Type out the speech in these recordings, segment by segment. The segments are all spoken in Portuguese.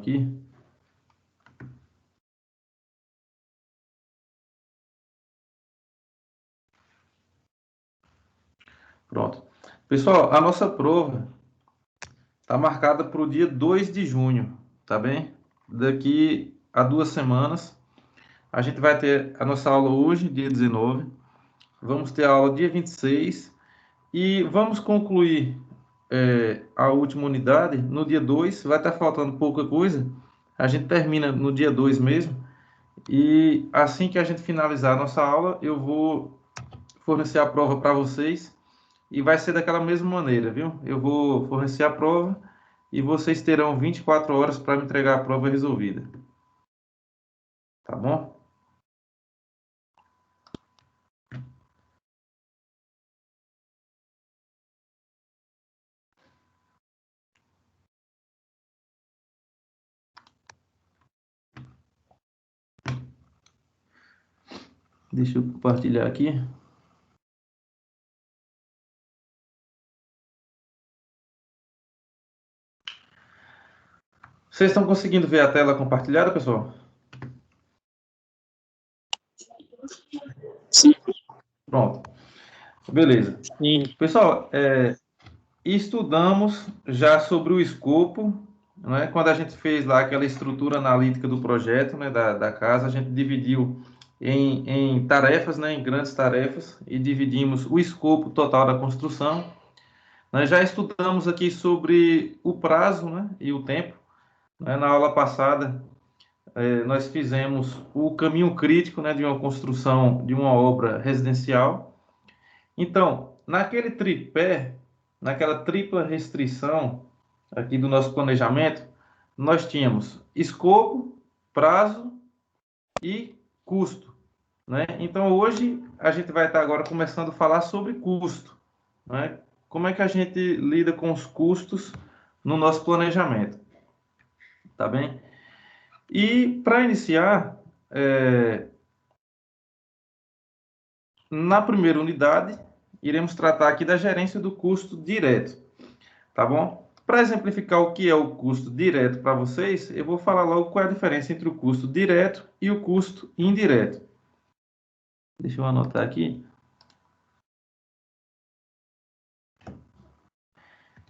aqui. Pronto. Pessoal, a nossa prova está marcada para o dia 2 de junho, tá bem? Daqui a 2 semanas. A gente vai ter a nossa aula hoje, dia 19. Vamos ter a aula dia 26. E vamos concluir a última unidade no dia 2. Vai estar faltando pouca coisa. A gente termina no dia 2 mesmo. E assim que a gente finalizar a nossa aula, eu vou fornecer a prova para vocês. E vai ser daquela mesma maneira, viu? Eu vou fornecer a prova e vocês terão 24 horas para me entregar a prova resolvida. Tá bom? Deixa eu compartilhar aqui. Vocês estão conseguindo ver a tela compartilhada, pessoal? Sim. Pronto. Beleza. Sim. Pessoal, estudamos já sobre o escopo, né? Quando a gente fez lá aquela estrutura analítica do projeto, né, da casa, a gente dividiu em tarefas, né, em grandes tarefas, e dividimos o escopo total da construção. Nós já estudamos aqui sobre o prazo, né, e o tempo. Né? Na aula passada, nós fizemos o caminho crítico, né, de uma construção de uma obra residencial. Então, naquele tripé, naquela tripla restrição aqui do nosso planejamento, nós tínhamos escopo, prazo e custo, né? Então, hoje a gente vai estar agora começando a falar sobre custo, né? Como é que a gente lida com os custos no nosso planejamento, tá bem? E para iniciar, na primeira unidade, iremos tratar aqui da gerência do custo direto, tá bom? Para exemplificar o que é o custo direto para vocês, eu vou falar logo qual é a diferença entre o custo direto e o custo indireto. Deixa eu anotar aqui.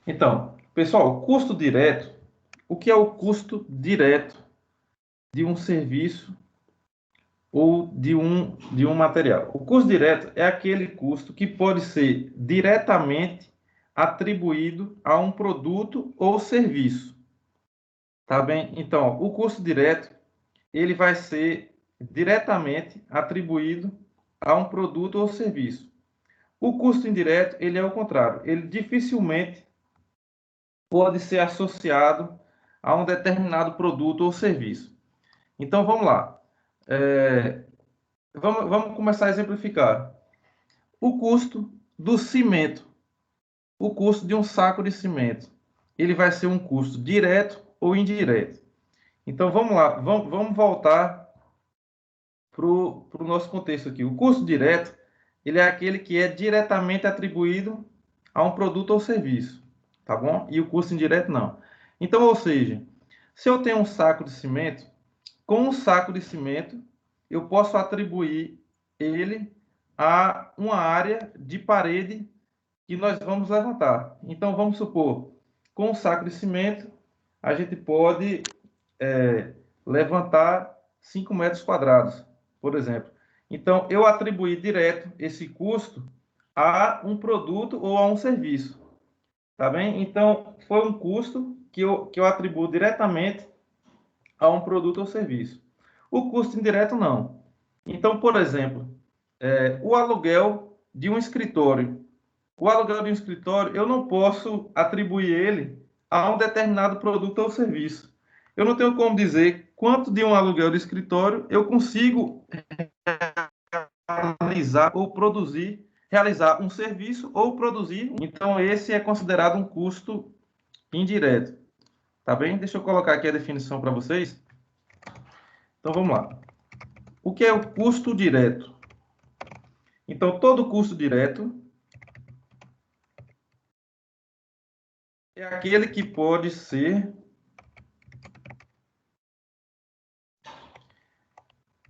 Então, pessoal, custo direto, o que é o custo direto de um serviço ou de um material? O custo direto é aquele custo que pode ser diretamente atribuído a um produto ou serviço. Tá bem? Então, o custo direto, ele vai ser diretamente atribuído a um produto ou serviço. O custo indireto, ele é o contrário. Ele dificilmente pode ser associado a um determinado produto ou serviço. Então, vamos lá. Vamos começar a exemplificar. O custo do cimento. O custo de um saco de cimento. Ele vai ser um custo direto ou indireto. Então, vamos lá. Vamos voltar para o nosso contexto aqui. O custo direto, ele é aquele que é diretamente atribuído a um produto ou serviço, tá bom? E o custo indireto não. Então, ou seja, se eu tenho um saco de cimento, com um saco de cimento, eu posso atribuir ele a uma área de parede que nós vamos levantar. Então, vamos supor, com um saco de cimento, a gente pode levantar 5 metros quadrados, por exemplo. Então, eu atribuí direto esse custo a um produto ou a um serviço, tá bem? Então, foi um custo que eu atribuo diretamente a um produto ou serviço. O custo indireto, não. Então, por exemplo, o aluguel de um escritório. O aluguel de um escritório, eu não posso atribuir ele a um determinado produto ou serviço. Eu não tenho como dizer quanto de um aluguel de escritório eu consigo realizar ou produzir, realizar um serviço ou produzir. Então, esse é considerado um custo indireto. Tá bem? Deixa eu colocar aqui a definição para vocês. Então, vamos lá. O que é o custo direto? Então, todo custo direto é aquele que pode ser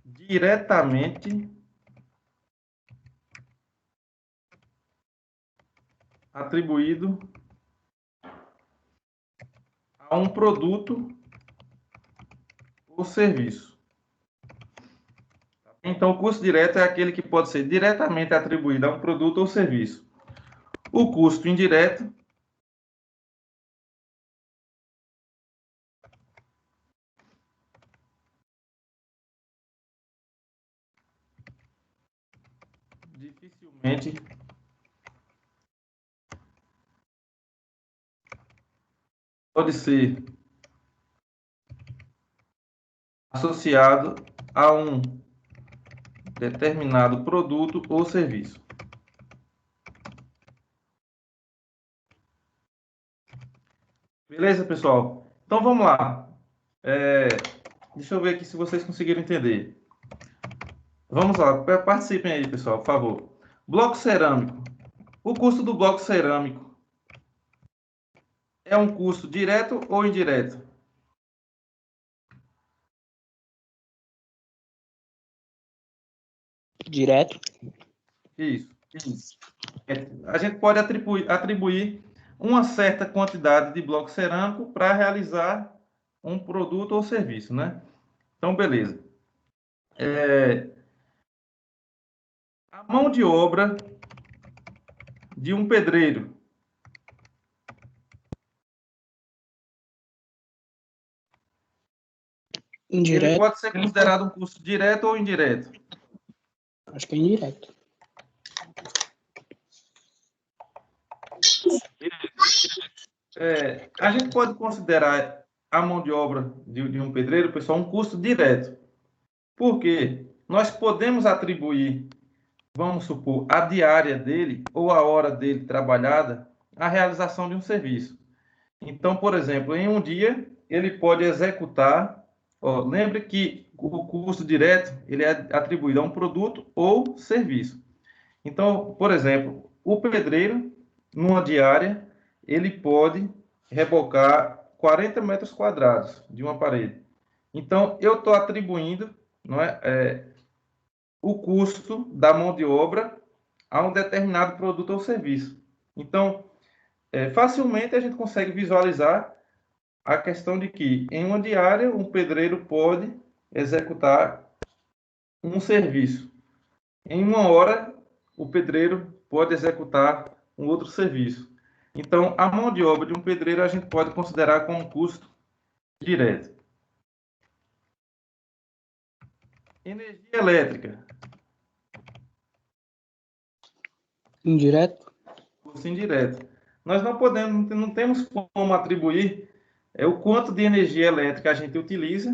diretamente atribuído a um produto ou serviço. Então, o custo direto é aquele que pode ser diretamente atribuído a um produto ou serviço. O custo indireto dificilmente pode ser associado a um determinado produto ou serviço. Beleza, pessoal? Então vamos lá. Deixa eu ver aqui se vocês conseguiram entender. Vamos lá, participem aí, pessoal, por favor. Bloco cerâmico. O custo do bloco cerâmico é um custo direto ou indireto? Direto. Isso. A gente pode atribuir uma certa quantidade de bloco cerâmico para realizar um produto ou serviço, né? Então, beleza. A mão de obra de um pedreiro. Ele Indireto. pode ser considerado um custo direto ou indireto? Acho que é indireto. A gente pode considerar a mão de obra de um pedreiro, pessoal, um custo direto. Por quê? Nós podemos atribuir, vamos supor, a diária dele ou a hora dele trabalhada à realização de um serviço. Então, por exemplo, em um dia, ele pode executar. Lembre que o custo direto ele é atribuído a um produto ou serviço. Então, por exemplo, o pedreiro, numa diária, ele pode rebocar 40 metros quadrados de uma parede. Então, eu estou atribuindo, não é, o custo da mão de obra a um determinado produto ou serviço. Então, facilmente a gente consegue visualizar a questão de que, em uma diária, um pedreiro pode executar um serviço. Em uma hora, o pedreiro pode executar um outro serviço. Então, a mão de obra de um pedreiro a gente pode considerar como custo direto. Energia elétrica, Indireto. custo indireto. Nós não temos como atribuir o quanto de energia elétrica a gente utiliza,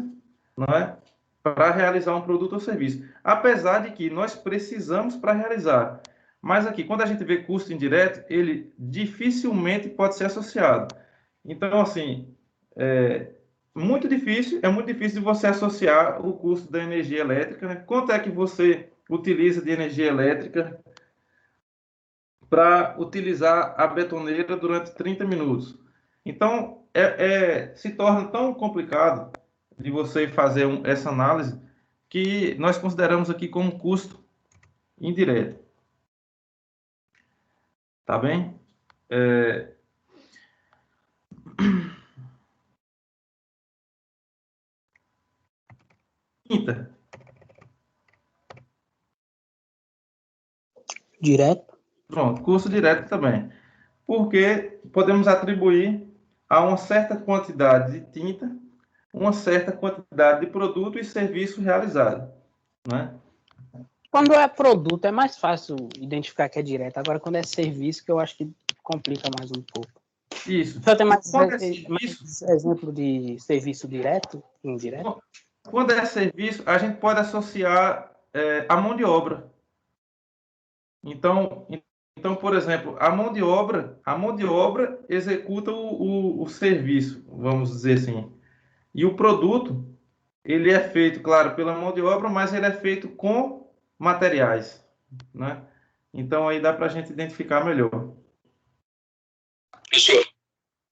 não é, para realizar um produto ou serviço. Apesar de que nós precisamos para realizar. Mas aqui, quando a gente vê custo indireto, ele dificilmente pode ser associado. Então, assim, é muito difícil de você associar o custo da energia elétrica, né? Quanto é que você utiliza de energia elétrica para utilizar a betoneira durante 30 minutos? Então, se torna tão complicado de você fazer essa análise que nós consideramos aqui como custo indireto. Tá bem? Quinta, Direto. pronto, custo direto também. Porque podemos atribuir a uma certa quantidade de tinta uma certa quantidade de produto e serviço realizado, né? Quando é produto, é mais fácil identificar que é direto. Agora, quando é serviço, que eu acho que complica mais um pouco. Isso. Só tem mais Mais exemplo de serviço direto e indireto? Quando é serviço, a gente pode associar a mão de obra. Então, por exemplo, a mão de obra executa o serviço, vamos dizer assim. E o produto, ele é feito, claro, pela mão de obra, mas ele é feito com materiais, né? Então, aí dá para a gente identificar melhor. Professor,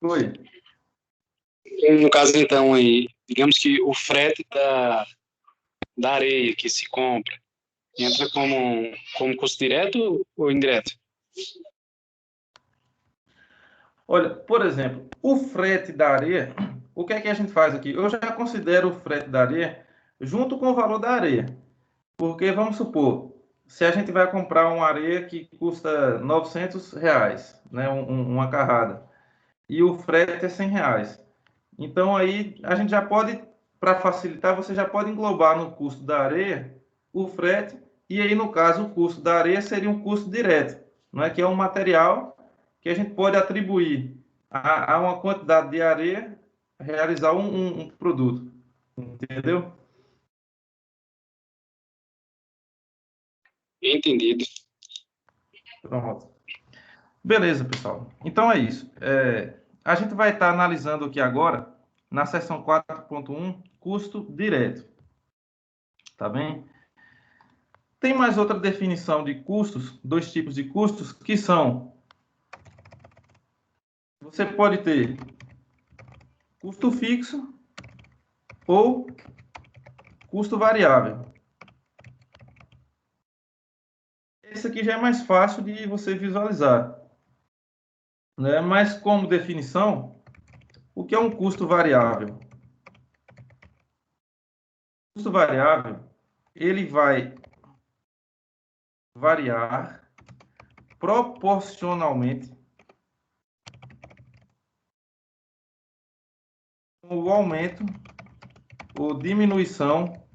Oi. no caso então aí, digamos que o frete da areia que se compra, entra como custo direto ou indireto? Olha, por exemplo, o frete da areia, o que é que a gente faz aqui? Eu já considero o frete da areia junto com o valor da areia. Porque, vamos supor, se a gente vai comprar uma areia que custa R$ 900, né, uma carrada, e o frete é R$ 100. Então, aí, a gente já pode, para facilitar, você já pode englobar no custo da areia o frete, e aí, no caso, o custo da areia seria um custo direto, não é? Que é um material que a gente pode atribuir a uma quantidade de areia, realizar um produto, entendeu? Entendido. Pronto. Beleza, pessoal. Então é isso. A gente vai estar analisando aqui agora, na seção 4.1, custo direto. Tá bem? Tem mais outra definição de custos, dois tipos de custos, que são: você pode ter custo fixo ou custo variável. Esse aqui já é mais fácil de você visualizar, né? Mas como definição, o que é um custo variável? O custo variável, ele vai variar proporcionalmente com o aumento ou diminuição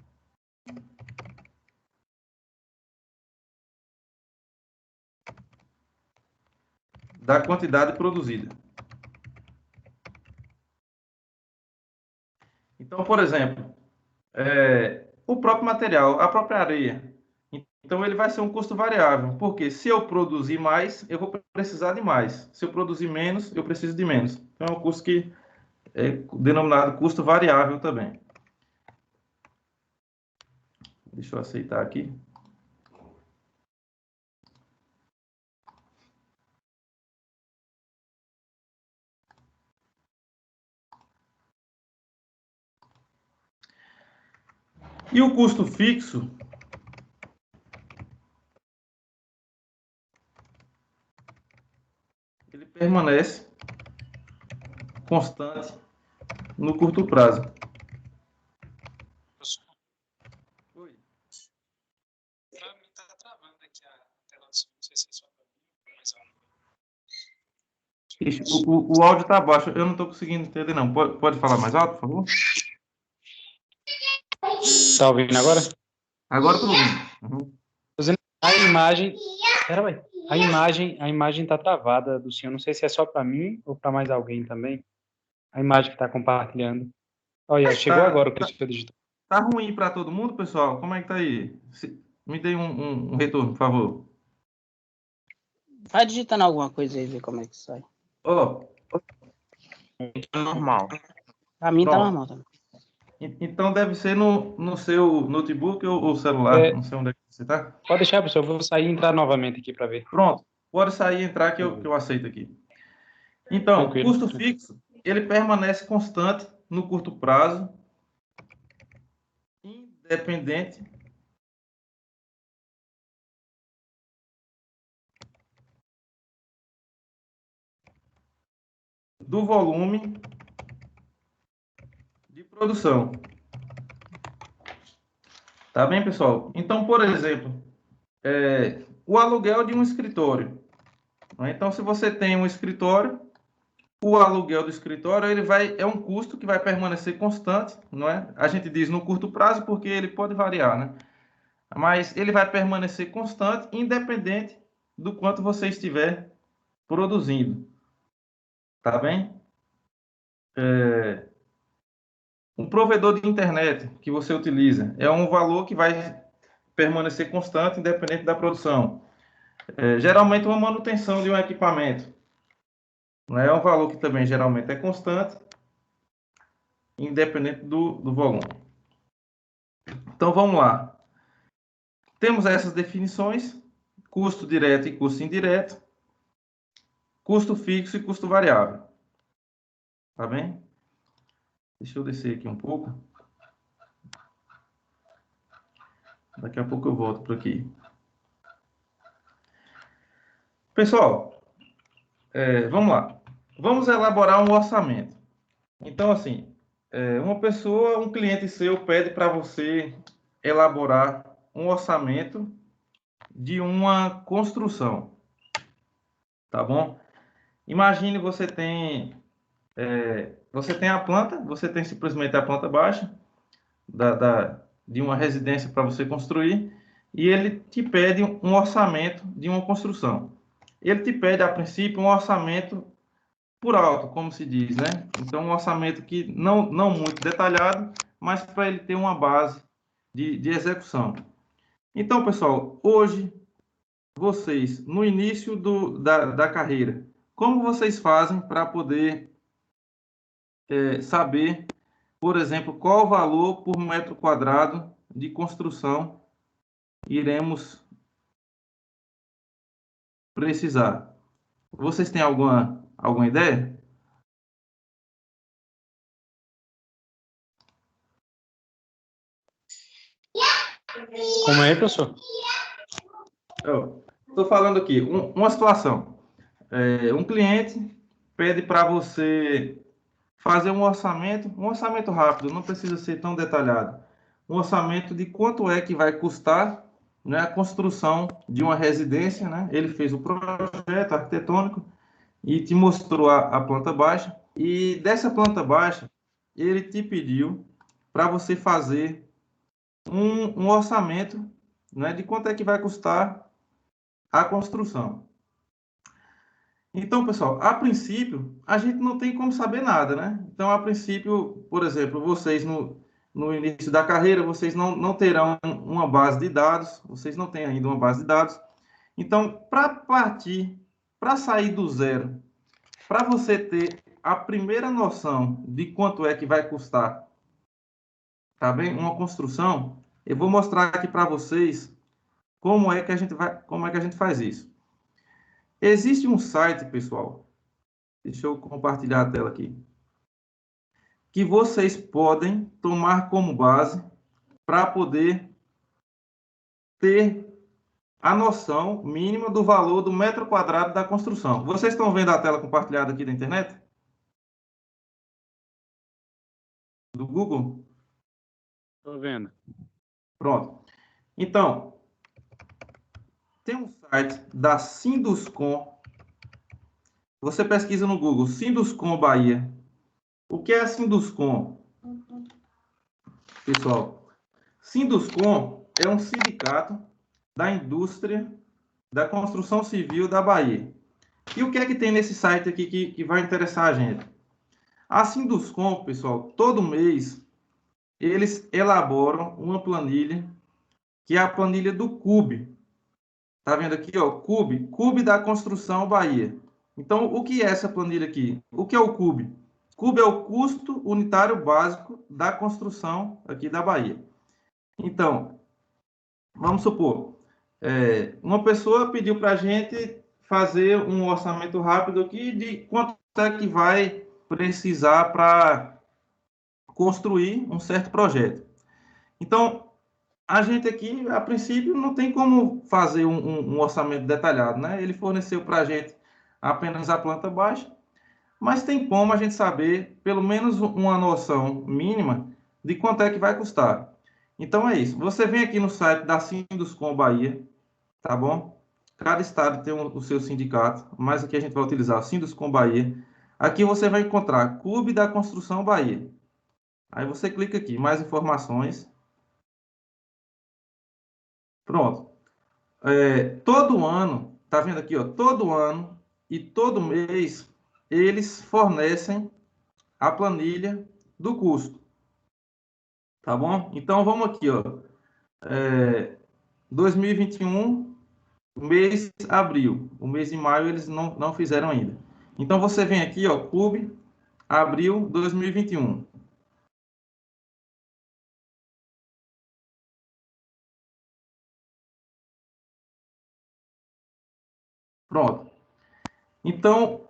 da quantidade produzida. Então, por exemplo, o próprio material, a própria areia. Então, ele vai ser um custo variável, porque se eu produzir mais, eu vou precisar de mais. Se eu produzir menos, eu preciso de menos. Então, é um custo que é denominado custo variável também. Deixa eu aceitar aqui. E o custo fixo, ele permanece constante no curto prazo. Oi. Pra mim tá travando aqui a tela do som, não sei se é só pra mim, mas Ixi, o áudio está baixo, eu não estou conseguindo entender, não. Pode falar mais alto, por favor? tá ouvindo agora? Agora estou ouvindo. Uhum. A imagem, pera aí. A imagem tá travada do senhor, não sei se é só para mim ou para mais alguém também. A imagem que está compartilhando. Olha, chegou agora o que o senhor digitou. Tá ruim para todo mundo, pessoal? Como é que tá aí? Me dê um retorno, por favor. Vai digitando alguma coisa aí, ver como é que sai. Ó, Normal. Pra mim tá pronto. normal também. Então deve ser no seu notebook ou celular. É. Não sei onde é que você tá. Pode deixar, professor, eu vou sair e entrar novamente aqui para ver. Pronto. Pode sair e entrar que eu aceito aqui. Então, Tranquilo. custo fixo, ele permanece constante no curto prazo, independente do volume de produção. Tá bem, pessoal? Então, por exemplo, o aluguel de um escritório. Né? Então, se você tem um escritório, o aluguel do escritório é um custo que vai permanecer constante, não é? A gente diz no curto prazo porque ele pode variar, né? Mas ele vai permanecer constante, independente do quanto você estiver produzindo. Tá bem? Um provedor de internet que você utiliza é um valor que vai permanecer constante, independente da produção. Geralmente, uma manutenção de um equipamento, não é um valor que também geralmente é constante, independente do volume. Então, vamos lá. Temos essas definições: custo direto e custo indireto, custo fixo e custo variável. Tá bem? Deixa eu descer aqui um pouco. Daqui a pouco eu volto por aqui. Pessoal, vamos lá. Vamos elaborar um orçamento. Então, assim, um cliente seu pede para você elaborar um orçamento de uma construção, tá bom? Imagine você tem a planta, você tem simplesmente a planta baixa de uma residência para você construir e ele te pede um orçamento de uma construção. Ele te pede, a princípio, um orçamento por alto, como se diz, né? Então, um orçamento que não muito detalhado, mas para ele ter uma base de execução. Então, pessoal, hoje, vocês, no início da carreira, como vocês fazem para poder saber, por exemplo, qual o valor por metro quadrado de construção iremos precisar? Vocês têm alguma ideia? Como é, professor? Estou falando aqui, uma situação. Um cliente pede para você fazer um orçamento rápido, não precisa ser tão detalhado. Um orçamento de quanto é que vai custar, né, a construção de uma residência, né? Ele fez o projeto arquitetônico e te mostrou a planta baixa. E dessa planta baixa, ele te pediu para você fazer um orçamento, né, de quanto é que vai custar a construção. Então, pessoal, a princípio, a gente não tem como saber nada, né? Então, a princípio, por exemplo, vocês no início da carreira, vocês não terão uma base de dados, vocês não têm ainda uma base de dados. Então, para sair do zero, para você ter a primeira noção de quanto é que vai custar, tá bem? Uma construção, eu vou mostrar aqui para vocês como é que a gente faz isso. Existe um site, pessoal. Deixa eu compartilhar a tela aqui. Que vocês podem tomar como base para poder ter a noção mínima do valor do metro quadrado da construção. Vocês estão vendo a tela compartilhada aqui da internet? Do Google? Estou vendo. Pronto. Então, tem um site da Sinduscon. Você pesquisa no Google, Sinduscon Bahia. O que é a Sinduscon? Pessoal, Sinduscon é um sindicato da indústria da construção civil da Bahia. E o que é que tem nesse site aqui que vai interessar a gente? A Sinduscon, pessoal, todo mês eles elaboram uma planilha, que é a planilha do CUB. Tá vendo aqui, ó, CUB, CUB da Construção Bahia. Então, o que é essa planilha aqui? O que é o CUB? CUB é o custo unitário básico da construção aqui da Bahia. Então, vamos supor, uma pessoa pediu para a gente fazer um orçamento rápido aqui de quanto é que vai precisar para construir um certo projeto. Então, a gente aqui, a princípio, não tem como fazer um orçamento detalhado, né? Ele forneceu para a gente apenas a planta baixa, mas tem como a gente saber, pelo menos uma noção mínima de quanto é que vai custar. Então é isso. Você vem aqui no site da Sinduscon Bahia, tá bom? Cada estado tem o seu sindicato, mas aqui a gente vai utilizar o Sinduscon Bahia. Aqui você vai encontrar Clube da Construção Bahia. Aí você clica aqui, mais informações. Pronto. Todo ano, tá vendo aqui, ó? Todo ano e todo mês eles fornecem a planilha do custo, tá bom? Então vamos aqui, ó. 2021, mês abril. O mês de maio eles não fizeram ainda. Então você vem aqui, ó, CUB, abril 2021. Pronto. Então,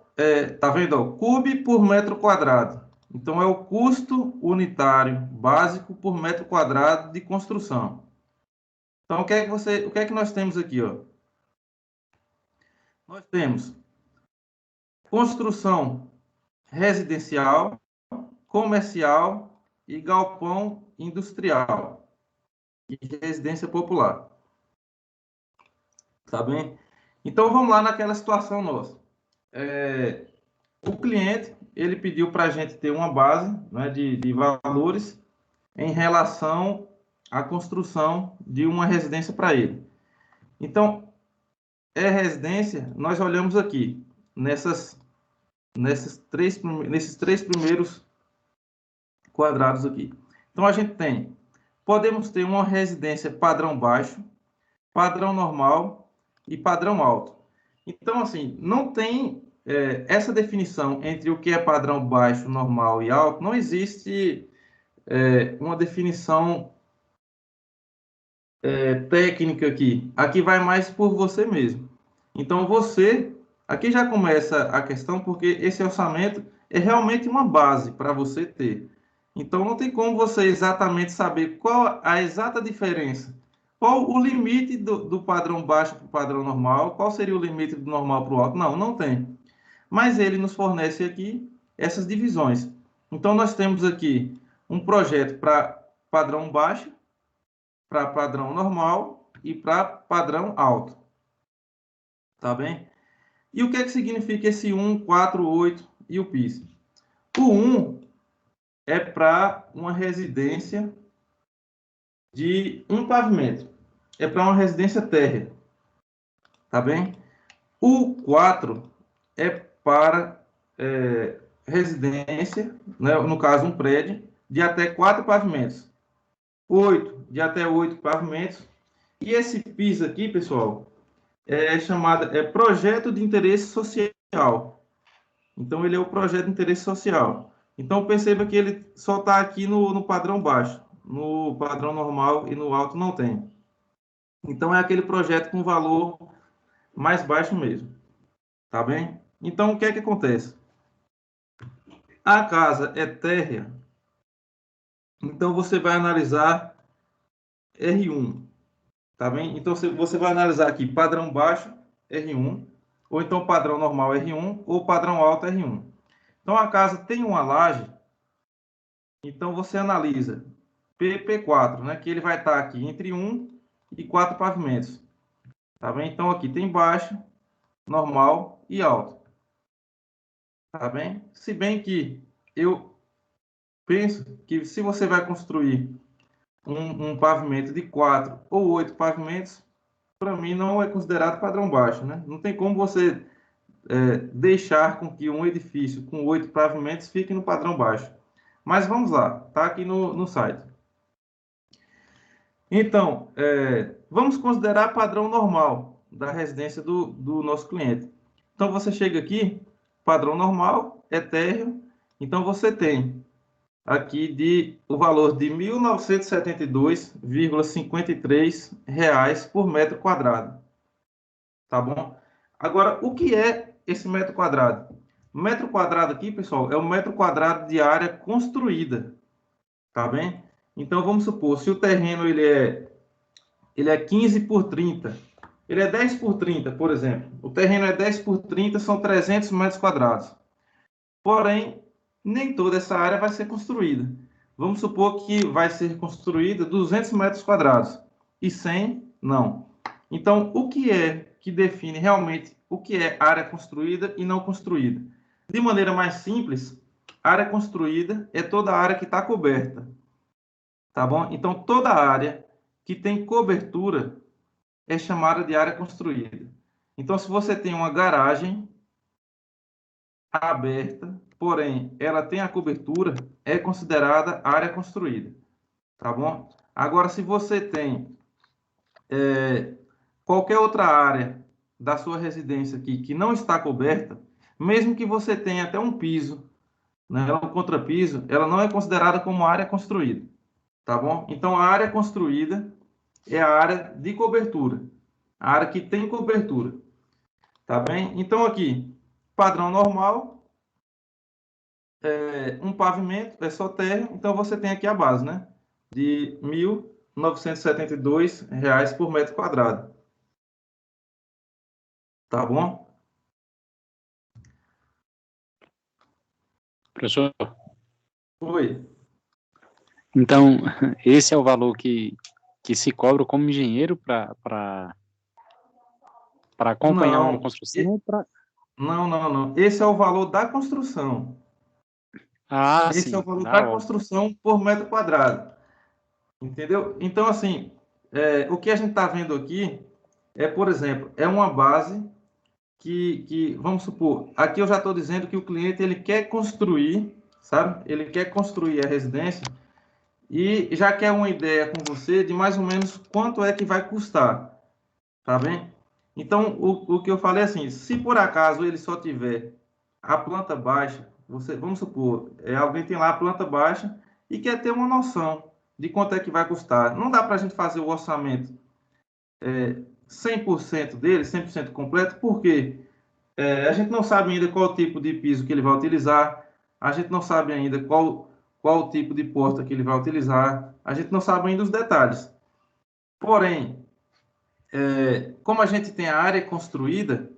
tá vendo? Ó, CUB por metro quadrado. Então, é o custo unitário básico por metro quadrado de construção. Então, o que é que nós temos aqui, ó? Nós temos construção residencial, comercial e galpão industrial e residência popular. Tá bem? Então, vamos lá naquela situação nossa. O cliente, ele pediu para a gente ter uma base, né, de valores em relação à construção de uma residência para ele. Então, residência, nós olhamos aqui, nesses três primeiros quadrados aqui. Então, a gente podemos ter uma residência padrão baixo, padrão normal e padrão alto. Então, assim, não tem essa definição entre o que é padrão baixo, normal e alto, não existe uma definição técnica aqui. Aqui vai mais por você mesmo. Então, aqui já começa a questão, porque esse orçamento é realmente uma base para você ter. Então, não tem como você exatamente saber qual a exata diferença. Qual o limite do padrão baixo para o padrão normal? Qual seria o limite do normal para o alto? Não, não tem. Mas ele nos fornece aqui essas divisões. Então, nós temos aqui um projeto para padrão baixo, para padrão normal e para padrão alto. Tá bem? E o que é que significa esse 1, 4, 8 e o piso? O 1 é para uma residência de um pavimento. É para uma residência térrea. Tá bem? O 4 é para residência, né, no caso um prédio, de até 4 pavimentos. 8 de até 8 pavimentos. E esse piso aqui, pessoal, é projeto de interesse social. Então, ele é o projeto de interesse social. Então, perceba que ele só está aqui no padrão baixo. No padrão normal e no alto não tem. Então, é aquele projeto com valor mais baixo mesmo. Tá bem? Então, o que é que acontece? A casa é térrea. Então, você vai analisar R1. Tá bem? Então, você vai analisar aqui padrão baixo, R1, ou então padrão normal, R1, ou padrão alto, R1. Então, a casa tem uma laje, então você analisa PP4, né? Que ele vai estar aqui entre 1 e 4 pavimentos. Tá bem? Então, aqui tem baixo, normal e alto. Tá bem? Se bem que eu penso que se você vai construir um pavimento de 4 ou 8 pavimentos, para mim não é considerado padrão baixo, né? Não tem como você deixar com que um edifício com 8 pavimentos fique no padrão baixo. Mas vamos lá, tá aqui no site. Então, vamos considerar padrão normal da residência do nosso cliente. Então, você chega aqui, padrão normal, térreo. Então, você tem aqui o valor de R$ 1.972,53 por metro quadrado. Tá bom? Agora, o que é esse metro quadrado? O metro quadrado aqui, pessoal, é o metro quadrado de área construída. Tá bem? Então, vamos supor, se o terreno ele é 15 por 30, ele é 10 por 30, por exemplo. O terreno é 10 por 30, são 300 metros quadrados. Porém, nem toda essa área vai ser construída. Vamos supor que vai ser construída 200 metros quadrados e 100 não. Então, o que é que define realmente o que é área construída e não construída? De maneira mais simples, área construída é toda a área que está coberta. Tá bom? Então, toda área que tem cobertura é chamada de área construída. Então, se você tem uma garagem aberta, porém ela tem a cobertura, é considerada área construída. Tá bom? Agora, se você tem qualquer outra área da sua residência aqui que não está coberta, mesmo que você tenha até um piso, né, um contrapiso, ela não é considerada como área construída. Tá bom? Então, a área construída é a área de cobertura, a área que tem cobertura. Tá bem? Então, aqui, padrão normal, um pavimento, é só térreo, então você tem aqui a base, né? De R$ R$ 972 por metro quadrado. Tá bom? Professor, Oi. então, esse é o valor que se cobra como engenheiro para acompanhar uma Não, construção? não. Esse é o valor da construção. Ah, Esse é o sim, valor da da obra. construção por metro quadrado. Entendeu? Então, assim, o que a gente está vendo aqui é, por exemplo, é uma base vamos supor, aqui eu já estou dizendo que o cliente ele quer construir, sabe? Ele quer construir a residência e já quer uma ideia com você de mais ou menos quanto é que vai custar, tá bem? Então, o que eu falei é assim, se por acaso ele só tiver a planta baixa, vamos supor, alguém tem lá a planta baixa e quer ter uma noção de quanto é que vai custar. Não dá para a gente fazer o orçamento 100% dele, 100% completo, porque a gente não sabe ainda qual tipo de piso que ele vai utilizar, a gente não sabe ainda qual tipo de porta que ele vai utilizar, a gente não sabe ainda os detalhes. Porém, como a gente tem a área construída,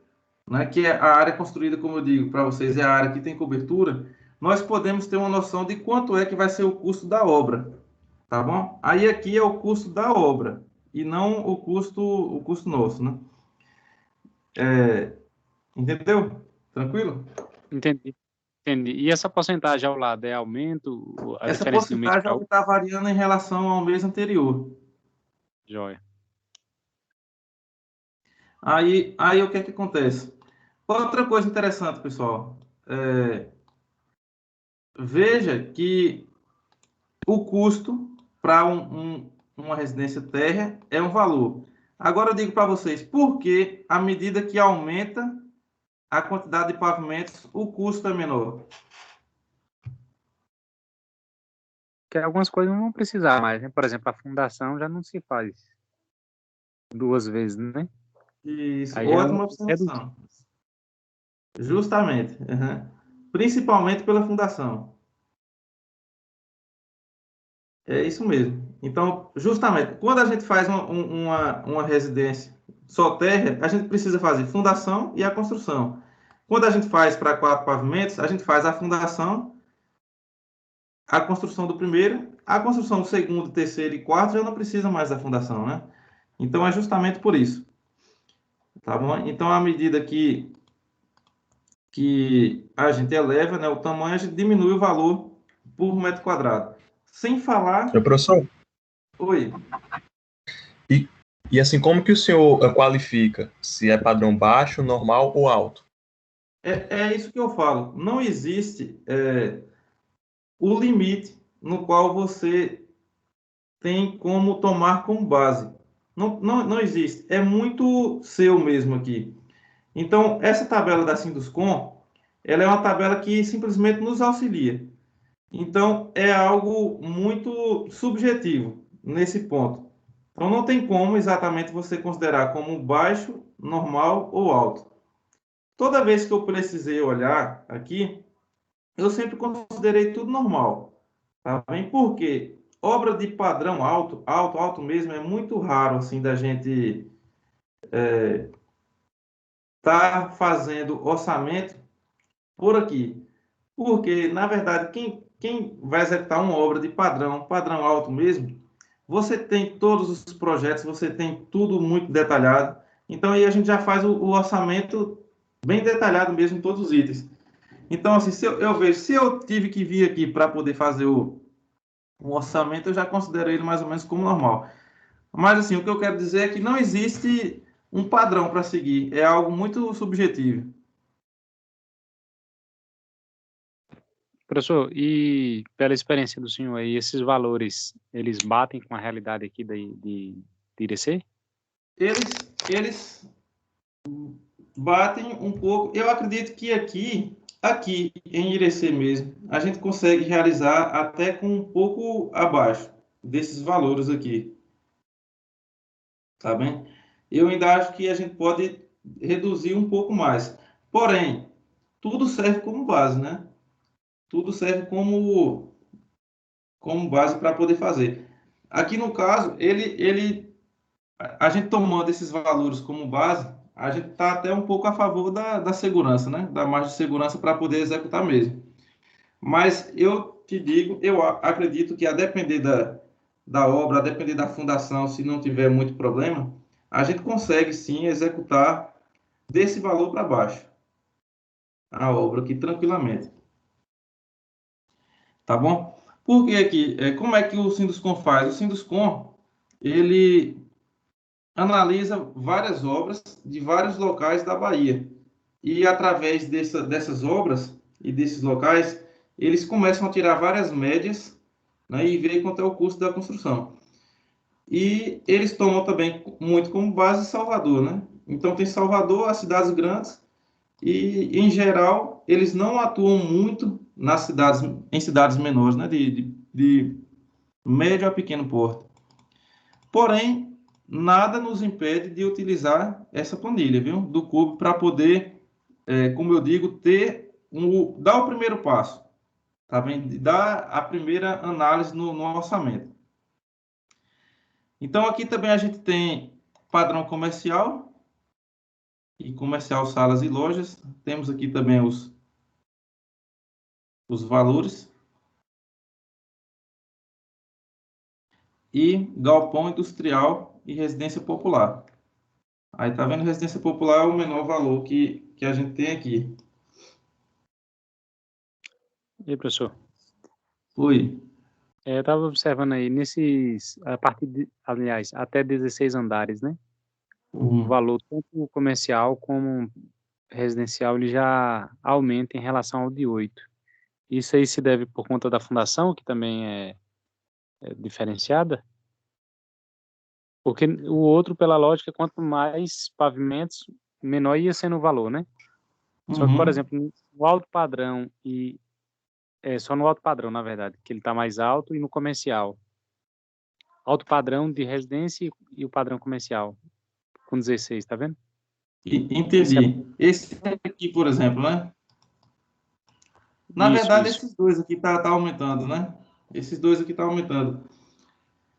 né, que é a área construída, como eu digo para vocês, é a área que tem cobertura, nós podemos ter uma noção de quanto é que vai ser o custo da obra, tá bom? Aí aqui é o custo da obra e não o custo nosso, né? Entendeu? Tranquilo? Entendi, entendi. E essa porcentagem ao lado é aumento, a Essa diferença de um mês porcentagem para ela outro? está variando em relação ao mês anterior. Joia. Aí o que é que acontece? Outra coisa interessante, pessoal, veja que o custo para uma residência térrea é um valor. Agora eu digo para vocês, por que à medida que aumenta a quantidade de pavimentos, o custo é menor? Porque algumas coisas não vão precisar mais, né? Por exemplo, a fundação já não se faz duas vezes, né? Isso, Aí já é um ótima reduto. observação. Justamente. Uhum. Principalmente pela fundação. É isso mesmo. Então, justamente, quando a gente faz uma residência só térrea, a gente precisa fazer fundação e a construção. Quando a gente faz para 4 pavimentos, a gente faz a fundação, a construção do primeiro, a construção do segundo, terceiro e quarto já não precisa mais da fundação, né? Então, é justamente por isso. Tá bom? Então, à medida que a gente eleva, né, o tamanho, a gente diminui o valor por metro quadrado. Sem falar... Meu professor, Oi. e, e assim, como que o senhor qualifica se é padrão baixo, normal ou alto? É isso que eu falo. Não existe o limite no qual você tem como tomar como base. Não existe. É muito seu mesmo aqui. Então, essa tabela da Sinduscom, ela é uma tabela que simplesmente nos auxilia. Então, é algo muito subjetivo nesse ponto. Então, não tem como exatamente você considerar como baixo, normal ou alto. Toda vez que eu precisei olhar aqui, eu sempre considerei tudo normal. Tá bem? Porque obra de padrão alto mesmo, é muito raro assim da gente tá fazendo orçamento por aqui. Porque, na verdade, quem vai executar uma obra de padrão alto mesmo, você tem todos os projetos, você tem tudo muito detalhado. Então, aí a gente já faz o orçamento bem detalhado mesmo em todos os itens. Então, assim, se eu vejo, se eu tive que vir aqui para poder fazer o orçamento, eu já considero ele mais ou menos como normal. Mas, assim, o que eu quero dizer é que não existe um padrão para seguir, é algo muito subjetivo. Professor, e pela experiência do senhor aí, esses valores, eles batem com a realidade aqui de Irecê? Eles batem um pouco. Eu acredito que aqui em Irecê mesmo, a gente consegue realizar até com um pouco abaixo desses valores aqui, tá bem? Eu ainda acho que a gente pode reduzir um pouco mais. Porém, tudo serve como base, né? Tudo serve como base para poder fazer. Aqui no caso, a gente tomando esses valores como base, a gente está até um pouco a favor da segurança, né? Da margem de segurança para poder executar mesmo. Mas eu te digo, eu acredito que a depender da obra, a depender da fundação, se não tiver muito problema, a gente consegue sim executar desse valor para baixo a obra aqui tranquilamente. Tá bom? Porque aqui, como é que o Sinduscom faz? O Sinduscom, ele analisa várias obras de vários locais da Bahia. E através dessas obras e desses locais, eles começam a tirar várias médias, né, e ver quanto é o custo da construção. E eles tomam também muito como base Salvador, né? Então tem Salvador, as cidades grandes, e em geral eles não atuam muito em cidades menores, né? De médio a pequeno porte. Porém, nada nos impede de utilizar essa planilha, viu? Do CUB para poder, como eu digo, dar o primeiro passo, tá bem? Dar a primeira análise no orçamento. Então, aqui também a gente tem padrão comercial e comercial salas e lojas. Temos aqui também os valores. E galpão industrial e residência popular. Aí tá vendo, residência popular é o menor valor que a gente tem aqui. E aí, professor? Oi. Eu estava observando aí, aliás, até 16 andares, né? O valor, tanto comercial como residencial, ele já aumenta em relação ao de 8. Isso aí se deve por conta da fundação, que também é diferenciada? Porque o outro, pela lógica, quanto mais pavimentos, menor ia sendo o valor, né? Só que, por exemplo, no alto padrão só no alto padrão, na verdade, que ele está mais alto, e no comercial. Alto padrão de residência e o padrão comercial, com 16, tá vendo? Entendi. Esse aqui, por exemplo, né? Na verdade, esses dois aqui tá aumentando, né? Esses dois aqui tá aumentando.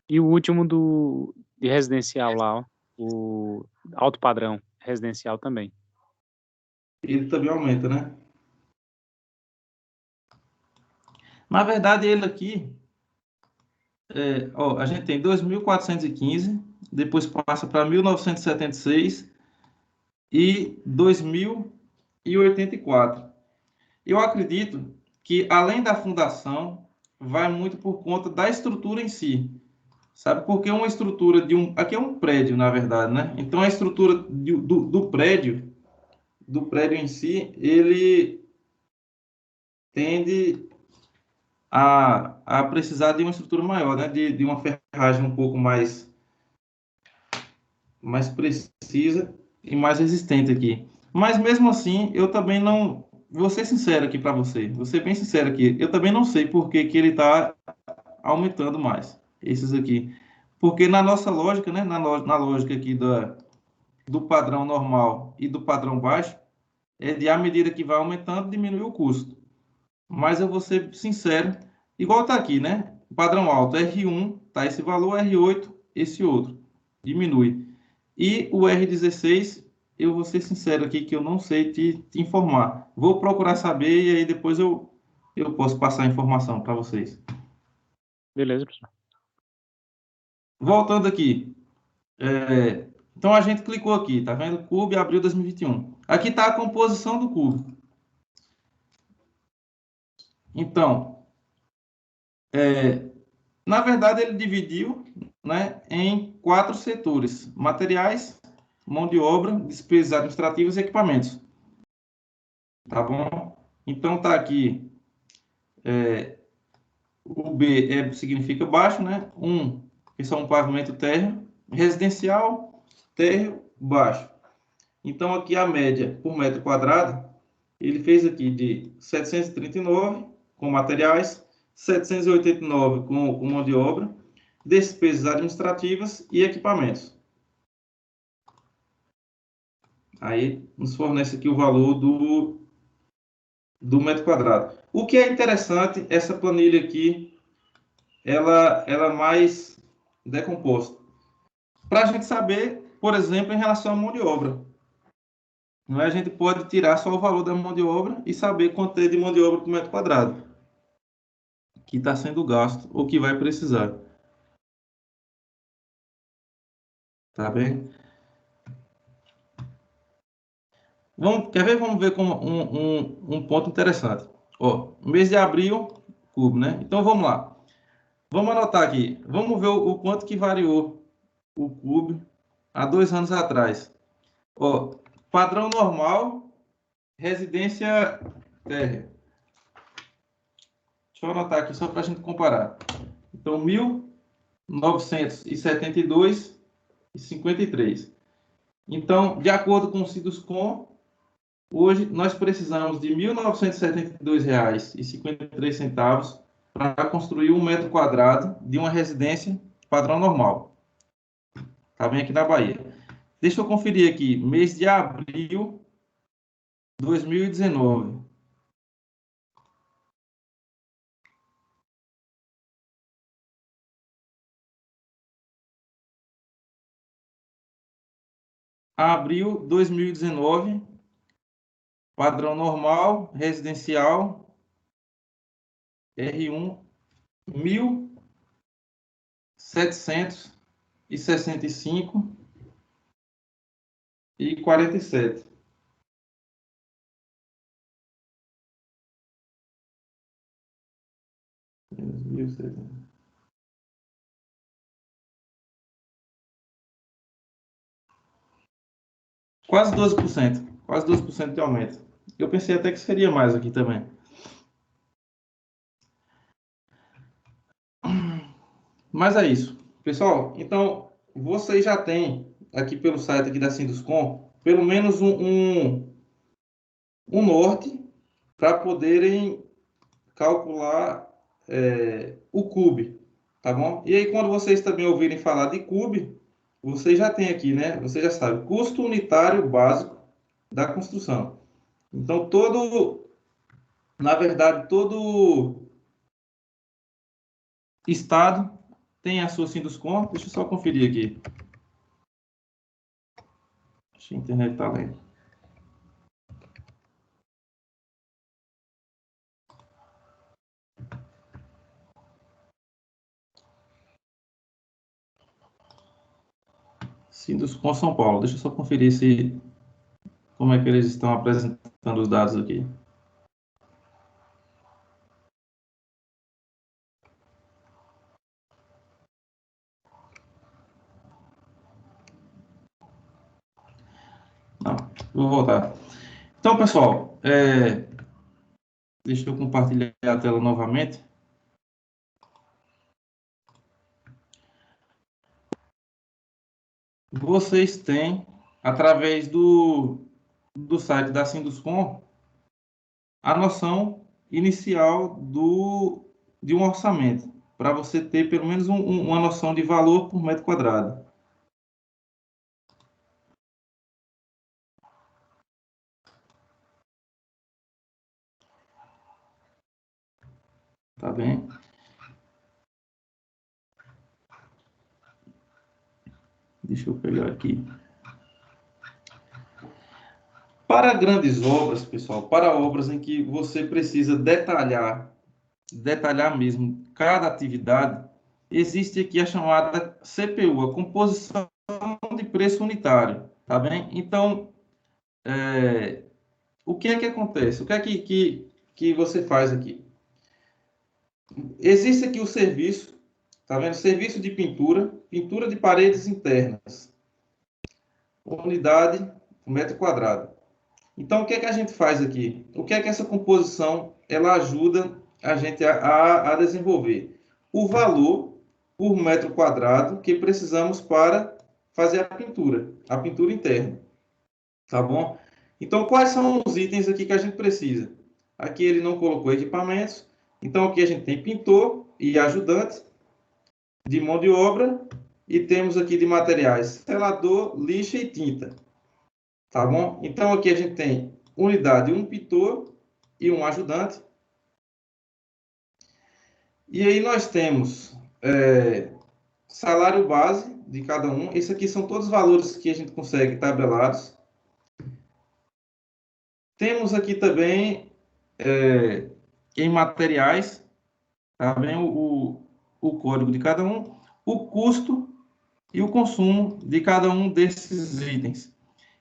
E o último de residencial lá, ó, o alto padrão residencial também. Ele também aumenta, né? Na verdade, ele aqui, a gente tem 2.415, depois passa para 1.976 e 2.084. Eu acredito que, além da fundação, vai muito por conta da estrutura em si. Sabe? Porque uma estrutura aqui é um prédio, na verdade, né? Então, a estrutura do prédio em si, ele tende a precisar de uma estrutura maior, né? De uma ferragem um pouco mais precisa e mais resistente aqui. Mas, mesmo assim, eu também não... Vou ser sincero aqui para você. Vou ser bem sincero aqui. Eu também não sei por que ele está aumentando mais. Esses aqui. Porque na nossa lógica, né? Na lógica aqui do padrão normal e do padrão baixo, à medida que vai aumentando, diminui o custo. Mas eu vou ser sincero, igual está aqui, né? O padrão alto, R1, tá esse valor, R8, esse outro. Diminui. E o R16, eu vou ser sincero aqui, que eu não sei te informar. Vou procurar saber e aí depois eu posso passar a informação para vocês. Beleza, professor. Voltando aqui. Então, a gente clicou aqui, tá vendo? CUB, abril 2021. Aqui está a composição do CUB. Então, na verdade, ele dividiu, né, em 4 setores: materiais, mão de obra, despesas administrativas e equipamentos. Tá bom? Então, tá aqui, o B significa baixo, né? Que são um pavimento térreo, residencial, térreo, baixo. Então, aqui a média por metro quadrado, ele fez aqui de 739 com materiais, 789 com mão de obra, despesas administrativas e equipamentos. Aí nos fornece aqui o valor do metro quadrado. O que é interessante, essa planilha aqui, ela mais decomposto. Para a gente saber, por exemplo, em relação à mão de obra. Não é? A gente pode tirar só o valor da mão de obra e saber quanto é de mão de obra por metro quadrado que está sendo gasto ou que vai precisar. Tá bem? Quer ver? Vamos ver como um ponto interessante. Ó, mês de abril, cubo, né? Então, vamos lá. Vamos anotar aqui. Vamos ver o quanto que variou o cubo há 2 anos atrás. Ó, padrão normal, residência térrea. Deixa eu anotar aqui só para a gente comparar. Então, 1.972,53. Então, de acordo com o Sinduscon, hoje nós precisamos de R$ 1.972,53 para construir 1 metro quadrado de uma residência padrão normal. Está bem aqui na Bahia. Deixa eu conferir aqui, mês de abril de 2019. Abril 2019, padrão normal, residencial, R1, 1.765,47. Quase 12%. Quase 12% de aumento. Eu pensei até que seria mais aqui também. Mas é isso. Pessoal, então, vocês já têm aqui pelo site aqui da Sinduscon, pelo menos um norte para poderem calcular o CUB, tá bom? E aí, quando vocês também ouvirem falar de CUB, vocês já têm aqui, né? Você já sabe, custo unitário básico da construção. Então, na verdade, todo estado tem a sua Sinduscon. Deixa eu só conferir aqui. Acho que a internet está lenta. Sinduscon São Paulo. Deixa eu só conferir como é que eles estão apresentando os dados aqui. Não, vou voltar. Então, pessoal, deixa eu compartilhar a tela novamente. Vocês têm, através do site da Sinduscon, a noção inicial de um orçamento, para você ter pelo menos uma noção de valor por metro quadrado. Tá bem? Deixa eu pegar aqui. Para grandes obras, pessoal, para obras em que você precisa detalhar mesmo cada atividade, existe aqui a chamada CPU, a composição de preço unitário, tá bem? Então, o que é que acontece? O que é que você faz aqui? Existe aqui o serviço, tá vendo? Serviço de pintura de paredes internas, unidade por metro quadrado. Então, o que é que a gente faz aqui? O que é que essa composição ela ajuda a gente a desenvolver? O valor por metro quadrado que precisamos para fazer a pintura interna. Tá bom? Então, quais são os itens aqui que a gente precisa? Aqui ele não colocou equipamentos. Então, aqui a gente tem pintor e ajudante de mão de obra. E temos aqui de materiais selador, lixa e tinta. Tá bom? Então, aqui a gente tem unidade, um pintor e um ajudante. E aí nós temos salário base de cada um. Esse aqui são todos os valores que a gente consegue tabelados. Temos aqui também, em materiais, tá bem? O código de cada um, o custo e o consumo de cada um desses itens.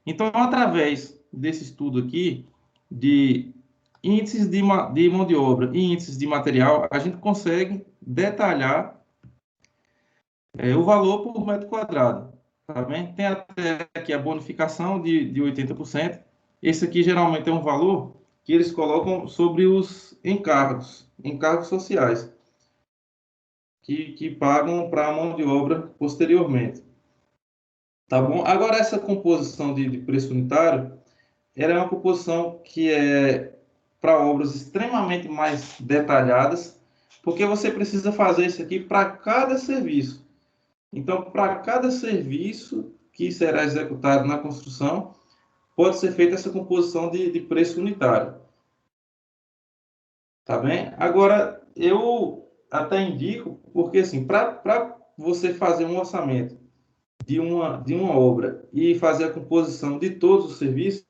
Então, através desse estudo aqui, de índices de mão de obra e índices de material, a gente consegue detalhar o valor por metro quadrado. Tá bem? Tem até aqui a bonificação de 80%. Esse aqui geralmente é um valor que eles colocam sobre os encargos sociais, que pagam para a mão de obra posteriormente. Tá bom? Agora, essa composição de preço unitário, ela é uma composição que é para obras extremamente mais detalhadas, porque você precisa fazer isso aqui para cada serviço. Então, para cada serviço que será executado na construção, pode ser feita essa composição de preço unitário. Tá bem? Agora, eu até indico, porque assim, para você fazer um orçamento de uma obra e fazer a composição de todos os serviços,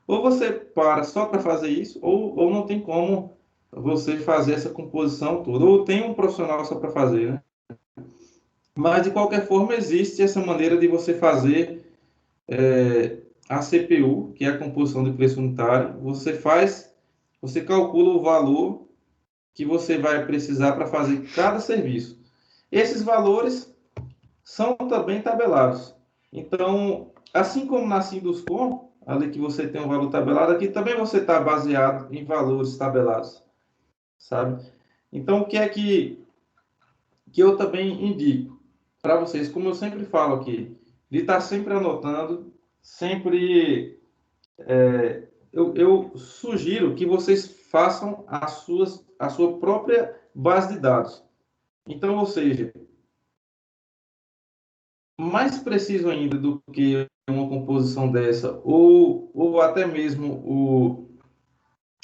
ou você para só para fazer isso, ou não tem como você fazer essa composição toda, ou tem um profissional só para fazer, né? Mas, de qualquer forma, existe essa maneira de você fazer a CPU, que é a composição de preço unitário. Você calcula o valor que você vai precisar para fazer cada serviço. Esses valores são também tabelados. Então, assim como na Sinduscom, ali que você tem um valor tabelado, aqui também você está baseado em valores tabelados, sabe? Então, o que é que eu também indico para vocês, como eu sempre falo aqui, de estar sempre anotando, sempre... eu sugiro que vocês façam a sua própria base de dados. Então, ou seja, mais preciso ainda do que uma composição dessa, ou até mesmo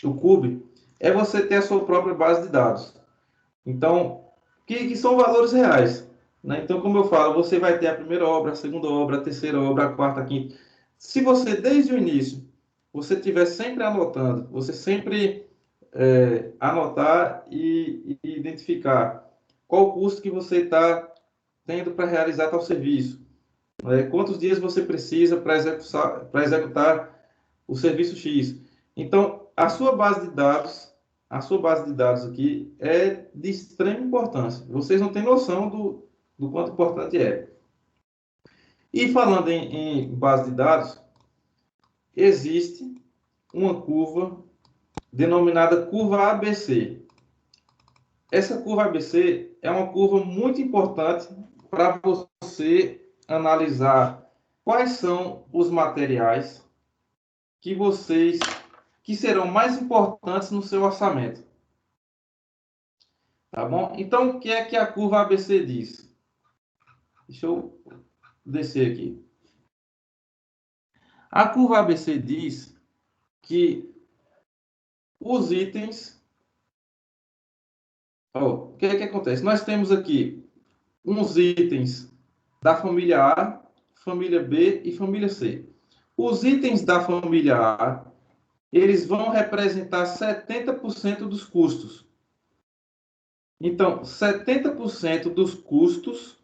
o Cube, é você ter a sua própria base de dados. Então, que são valores reais. Né? Então, como eu falo, você vai ter a primeira obra, a segunda obra, a terceira obra, a quarta, a quinta. Se você, desde o início, você estiver sempre anotando, você sempre anotar e identificar qual o custo que você está tendo para realizar tal serviço. Quantos dias você precisa para executar o serviço X. Então, a sua base de dados aqui é de extrema importância. Vocês não têm noção do quanto importante é. E falando em base de dados, existe uma curva denominada curva ABC. Essa curva ABC é uma curva muito importante para você analisar quais são os materiais que serão mais importantes no seu orçamento. Tá bom? Então, o que é que a curva ABC diz? Deixa eu descer aqui. A curva ABC diz que os itens... o que é que acontece? Nós temos aqui uns itens da família A, família B e família C. Os itens da família A, eles vão representar 70% dos custos. Então, 70% dos custos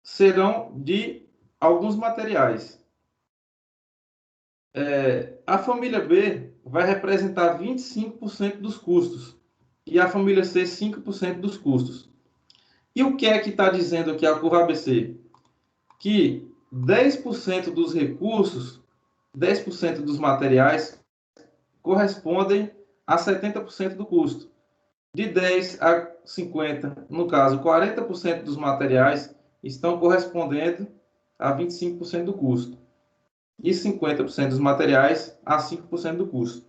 serão de alguns materiais. A família B vai representar 25% dos custos e a família C 5% dos custos. E o que é que está dizendo aqui a curva ABC? Que 10% dos recursos, 10% dos materiais correspondem a 70% do custo. De 10 a 50, no caso, 40% dos materiais estão correspondendo a 25% do custo. E 50% dos materiais a 5% do custo.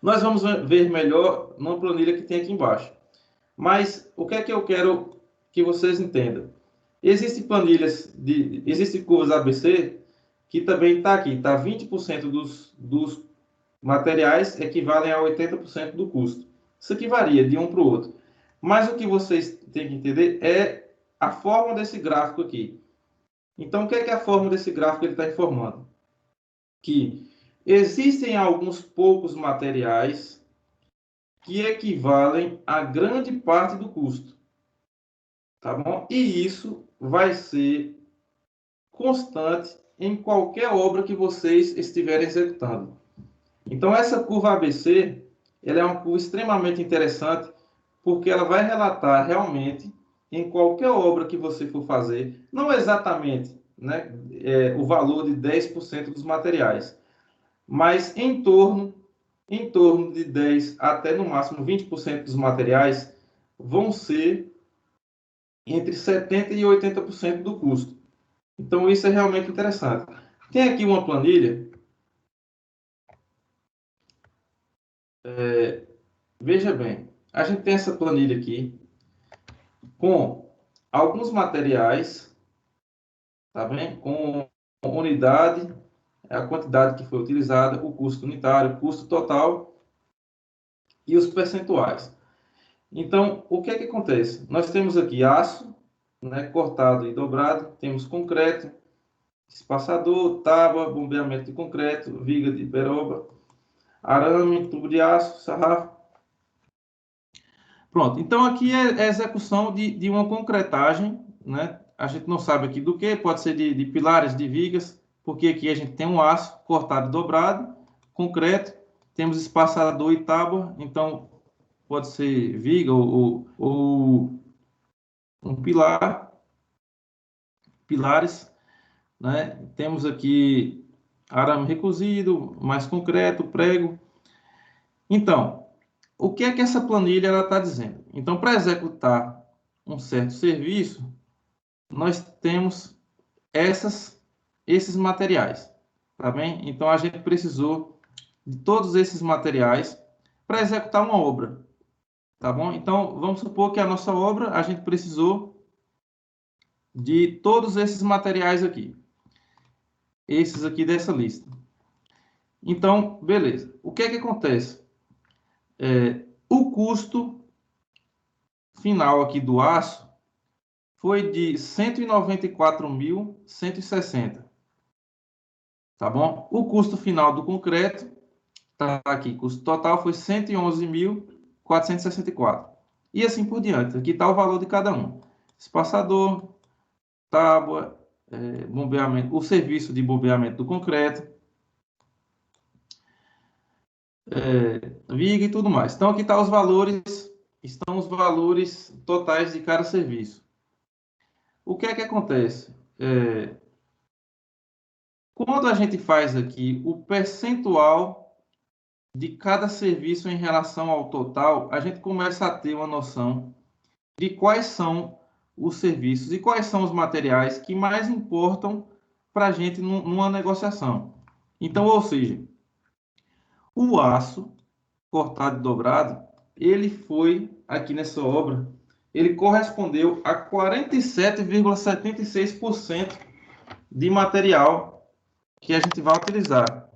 Nós vamos ver melhor numa planilha que tem aqui embaixo. Mas o que é que eu quero que vocês entendam? Existem existem curvas ABC que também está aqui. Tá 20% dos materiais equivalem a 80% do custo. Isso aqui varia de um para o outro. Mas o que vocês têm que entender é a forma desse gráfico aqui. Então, o que é a forma desse gráfico que ele está informando? Que existem alguns poucos materiais que equivalem a grande parte do custo. Tá bom? E isso vai ser constante em qualquer obra que vocês estiverem executando. Então, essa curva ABC, ela é uma curva extremamente interessante, porque ela vai relatar realmente, em qualquer obra que você for fazer, não exatamente, né, o valor de 10% dos materiais, mas em torno de 10% até no máximo 20% dos materiais vão ser entre 70% e 80% do custo. Então, isso é realmente interessante. Tem aqui uma planilha. Veja bem, a gente tem essa planilha aqui com alguns materiais, tá bem? Com unidade, a quantidade que foi utilizada, o custo unitário, o custo total e os percentuais. Então, o que é que acontece? Nós temos aqui aço, né, cortado e dobrado, temos concreto, espaçador, tábua, bombeamento de concreto, viga de peroba, arame, tubo de aço, sarrafo. Pronto, então aqui é a execução de uma concretagem, né? A gente não sabe aqui do que, pode ser de pilares, de vigas, porque aqui a gente tem um aço cortado e dobrado, concreto, temos espaçador e tábua, então pode ser viga ou um pilar, pilares, né? Temos aqui arame recozido, mais concreto, prego. Então, o que é que essa planilha está dizendo? Então, para executar um certo serviço, nós temos esses materiais, tá bem? Então, a gente precisou de todos esses materiais para executar uma obra, tá bom? Então, vamos supor que a nossa obra, a gente precisou de todos esses materiais aqui. Esses aqui dessa lista. Então, beleza. O que é que acontece? O custo final aqui do aço foi de 194.160. Tá bom? O custo final do concreto, tá aqui, custo total foi 111.464. E assim por diante. Aqui está o valor de cada um. Espaçador, tábua, bombeamento, o serviço de bombeamento do concreto, viga e tudo mais. Então, aqui estão os valores totais de cada serviço. O que é que acontece? Quando a gente faz aqui o percentual de cada serviço em relação ao total, a gente começa a ter uma noção de quais são os serviços e quais são os materiais que mais importam para a gente numa negociação. Então, ou seja, o aço cortado e dobrado, ele foi, aqui nessa obra, ele correspondeu a 47,76% de material que a gente vai utilizar.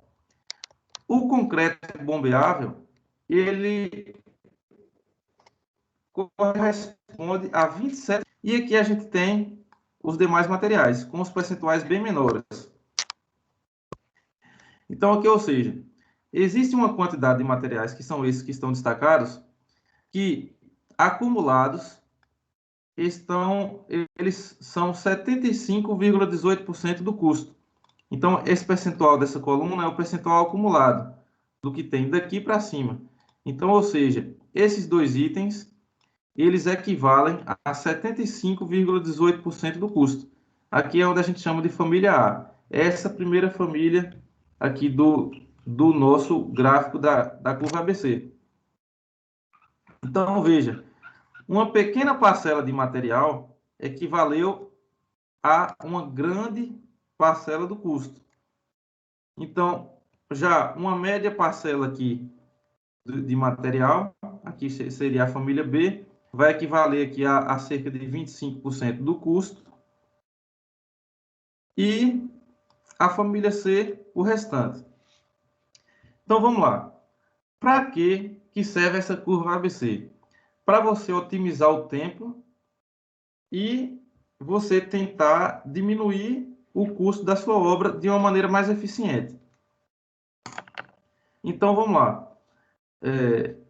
O concreto bombeável, ele corresponde a 27%. E aqui a gente tem os demais materiais, com os percentuais bem menores. Então, aqui, ou seja, existe uma quantidade de materiais, que são esses que estão destacados, que acumulados eles são 75,18% do custo. Então, esse percentual dessa coluna é o percentual acumulado, do que tem daqui para cima. Então, ou seja, esses dois itens, eles equivalem a 75,18% do custo. Aqui é onde a gente chama de família A. Essa primeira família aqui do nosso gráfico da curva ABC. Então, veja, uma pequena parcela de material equivaleu a uma grande parcela do custo. Então, já uma média parcela aqui de material, aqui seria a família B, vai equivaler aqui a cerca de 25% do custo. E a família C, o restante. Então, vamos lá. Para que serve essa curva ABC? para você otimizar o tempo e você tentar diminuir o custo da sua obra de uma maneira mais eficiente. Então, vamos lá.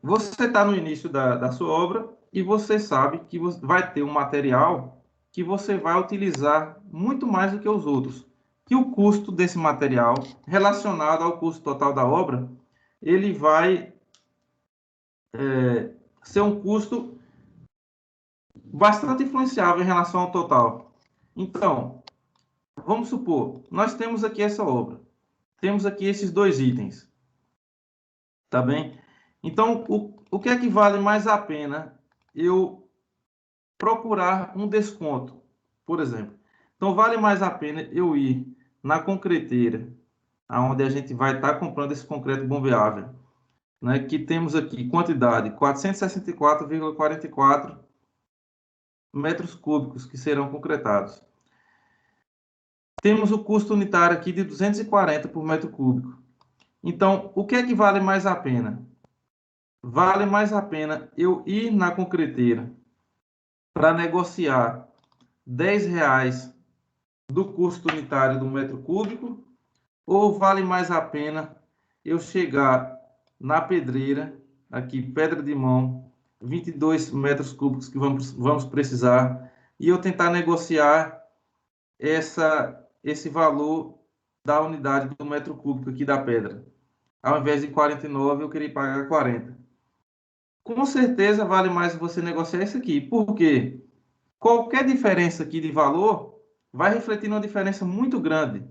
Você está no início da sua obra e você sabe que você vai ter um material que você vai utilizar muito mais do que os outros. Que o custo desse material, relacionado ao custo total da obra, ele vai ser um custo bastante influenciável em relação ao total. Então, vamos supor, nós temos aqui essa obra. Temos aqui esses dois itens. Tá bem? Então, o que é que vale mais a pena eu procurar um desconto, por exemplo? Então, vale mais a pena eu ir na concreteira, onde a gente vai estar comprando esse concreto bombeável, né? Que temos aqui quantidade 464,44 metros cúbicos que serão concretados. Temos o custo unitário aqui de 240 por metro cúbico. Então, o que é que vale mais a pena? Vale mais a pena eu ir na concreteira para negociar R$ 10 do custo unitário do metro cúbico, ou vale mais a pena eu chegar na pedreira, aqui, pedra de mão, 22 metros cúbicos que vamos precisar, e eu tentar negociar esse valor da unidade do metro cúbico aqui da pedra. Ao invés de 49, eu queria pagar 40. Com certeza vale mais você negociar isso aqui. Por quê? Qualquer diferença aqui de valor vai refletir uma diferença muito grande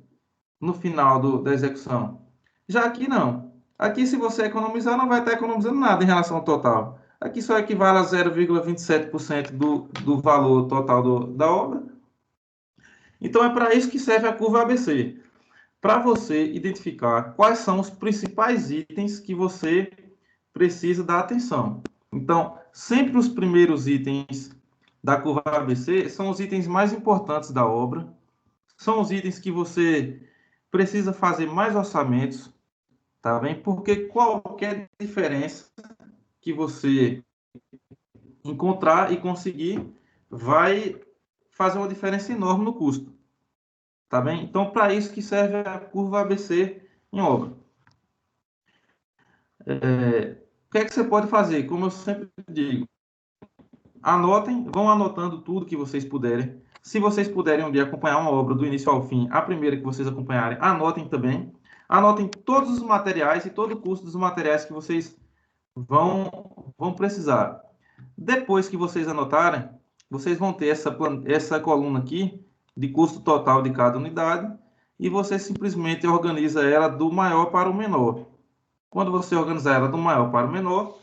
no final da execução. Já aqui não. Aqui, se você economizar, não vai estar economizando nada em relação ao total. Aqui só equivale a 0,27% do valor total da obra. Então, é para isso que serve a curva ABC. Para você identificar quais são os principais itens que você precisa dar atenção. Então, sempre os primeiros itens da curva ABC são os itens mais importantes da obra, são os itens que você precisa fazer mais orçamentos, tá bem? Porque qualquer diferença que você encontrar e conseguir vai fazer uma diferença enorme no custo, tá bem? Então, para isso que serve a curva ABC em obra. O que é que você pode fazer? Como eu sempre digo, anotem, vão anotando tudo que vocês puderem. Se vocês puderem um dia acompanhar uma obra do início ao fim, a primeira que vocês acompanharem, anotem também. Anotem todos os materiais e todo o custo dos materiais que vocês vão precisar. Depois que vocês anotarem, vocês vão ter essa coluna aqui de custo total de cada unidade e você simplesmente organiza ela do maior para o menor. Quando você organizar ela do maior para o menor,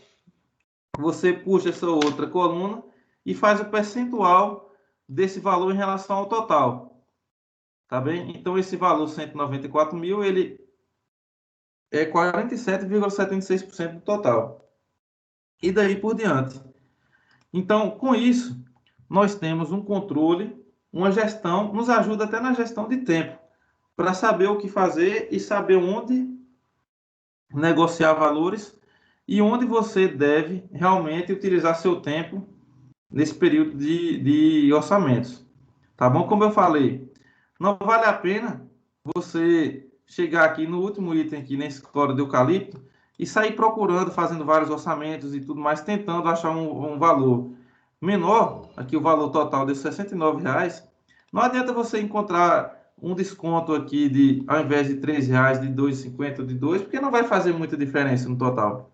você puxa essa outra coluna e faz o percentual desse valor em relação ao total. Tá bem? Então, esse valor 194 mil, ele é 47,76% do total. E daí por diante. Então, com isso, nós temos um controle, uma gestão, nos ajuda até na gestão de tempo, para saber o que fazer e saber onde negociar valores e onde você deve realmente utilizar seu tempo nesse período de orçamentos. Tá bom? Como eu falei, não vale a pena você chegar aqui no último item, aqui nesse cloro de eucalipto, e sair procurando, fazendo vários orçamentos e tudo mais, tentando achar um valor menor, aqui o valor total de R$ 69,00. Não adianta você encontrar um desconto aqui ao invés de R$ 3,00, de R$ 2,50 de 2, porque não vai fazer muita diferença no total.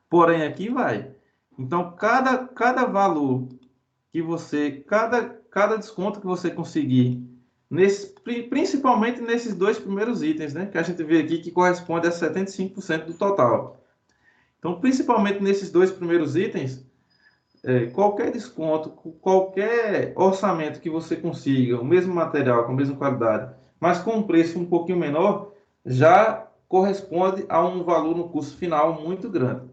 Porém, aqui vai. Então, cada valor que você, cada desconto que você conseguir, principalmente nesses dois primeiros itens, né, que a gente vê aqui que corresponde a 75% do total. Então, principalmente nesses dois primeiros itens, qualquer desconto, qualquer orçamento que você consiga, o mesmo material, com a mesma qualidade, mas com um preço um pouquinho menor, já corresponde a um valor no custo final muito grande.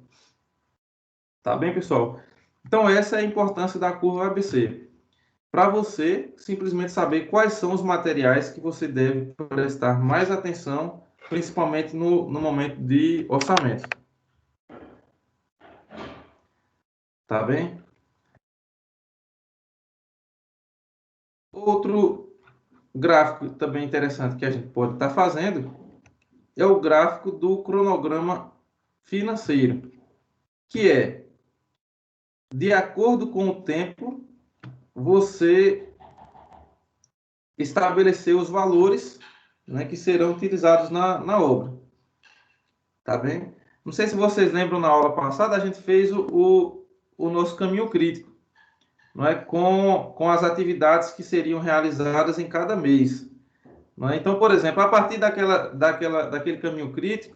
Tá bem, pessoal? Então, essa é a importância da curva ABC. Para você simplesmente saber quais são os materiais que você deve prestar mais atenção, principalmente no momento de orçamento. Tá bem? Outro gráfico também interessante que a gente pode estar fazendo é o gráfico do cronograma financeiro, que é, de acordo com o tempo, você estabelecer os valores, né, que serão utilizados na obra. Tá bem? Não sei se vocês lembram, na aula passada, a gente fez o nosso caminho crítico, não é? Com as atividades que seriam realizadas em cada mês. Não é? Então, por exemplo, a partir daquele caminho crítico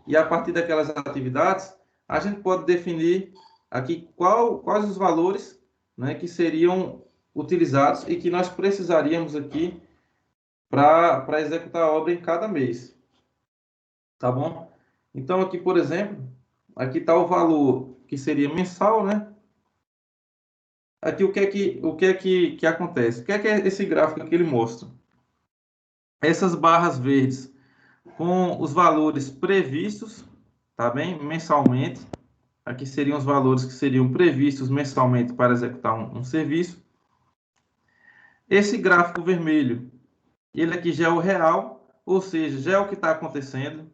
e a partir daquelas atividades, a gente pode definir aqui quais os valores, né, que seriam utilizados e que nós precisaríamos aqui para executar a obra em cada mês. Tá bom? Então, aqui, por exemplo, aqui está o valor que seria mensal, né? Aqui, o que é que acontece? O que é esse gráfico que ele mostra? Essas barras verdes com os valores previstos, tá bem? Mensalmente. Aqui seriam os valores que seriam previstos mensalmente para executar um serviço. Esse gráfico vermelho, ele aqui já é o real, ou seja, já é o que está acontecendo.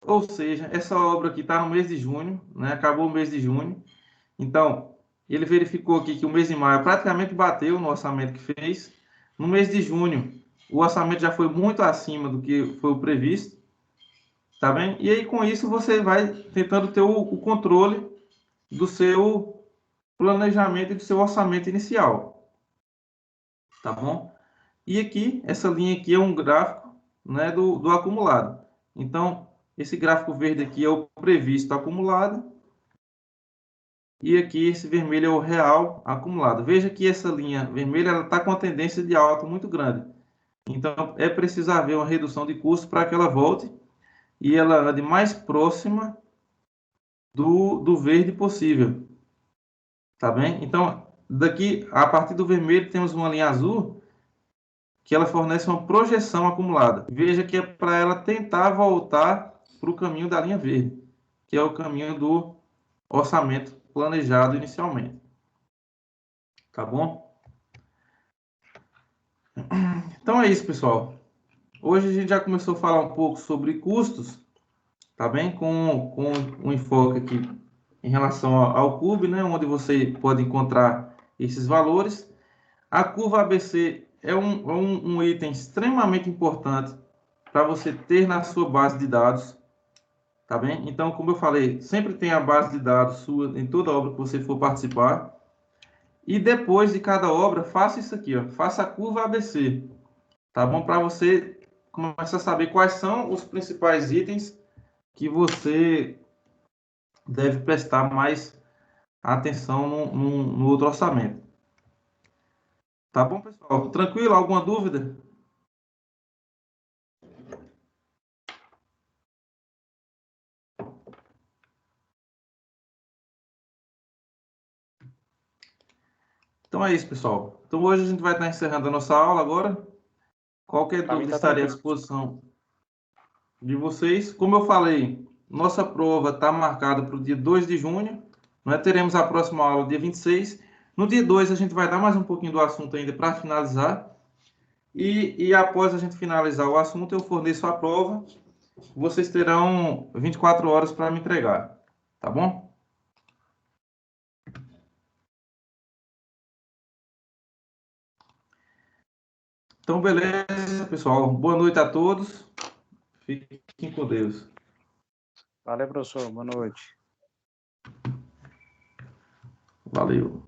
Ou seja, essa obra aqui está no mês de junho, né? Acabou o mês de junho. Então, ele verificou aqui que o mês de maio praticamente bateu no orçamento que fez. No mês de junho, o orçamento já foi muito acima do que foi o previsto. Tá bem? E aí, com isso, você vai tentando ter o controle do seu planejamento e do seu orçamento inicial. Tá bom? E aqui, essa linha aqui é um gráfico, né, do acumulado. Então, esse gráfico verde aqui é o previsto acumulado. E aqui esse vermelho é o real acumulado. Veja que essa linha vermelha está com uma tendência de alta muito grande. Então, é preciso haver uma redução de custo para que ela volte e ela ande mais próxima do verde possível. Tá bem? Então, daqui, a partir do vermelho, temos uma linha azul que ela fornece uma projeção acumulada. Veja que é para ela tentar voltar para o caminho da linha verde, que é o caminho do orçamento planejado inicialmente. Tá bom? Então é isso, pessoal. Hoje a gente já começou a falar um pouco sobre custos, tá bem? Com um enfoque aqui em relação ao CUB, né? Onde você pode encontrar esses valores. A curva ABC é um item extremamente importante para você ter na sua base de dados, tá bem? Então, como eu falei, sempre tem a base de dados sua em toda obra que você for participar. E depois de cada obra, faça isso aqui, ó, faça a curva ABC, tá bom? Para você começar a saber quais são os principais itens que você deve prestar mais atenção no outro orçamento. Tá bom, pessoal? Tranquilo? Alguma dúvida? Então é isso, pessoal. Então hoje a gente vai estar encerrando a nossa aula agora. Qualquer Pra mim dúvida tá estarei à tranquilo. disposição de vocês. Como eu falei, nossa prova está marcada para o dia 2 de junho. Nós teremos a próxima aula dia 26. No dia 2 a gente vai dar mais um pouquinho do assunto ainda para finalizar. E após a gente finalizar o assunto, eu forneço a prova. Vocês terão 24 horas para me entregar. Tá bom? Então, beleza, pessoal. Boa noite a todos. Fiquem com Deus. Valeu, professor. Boa noite. Valeu.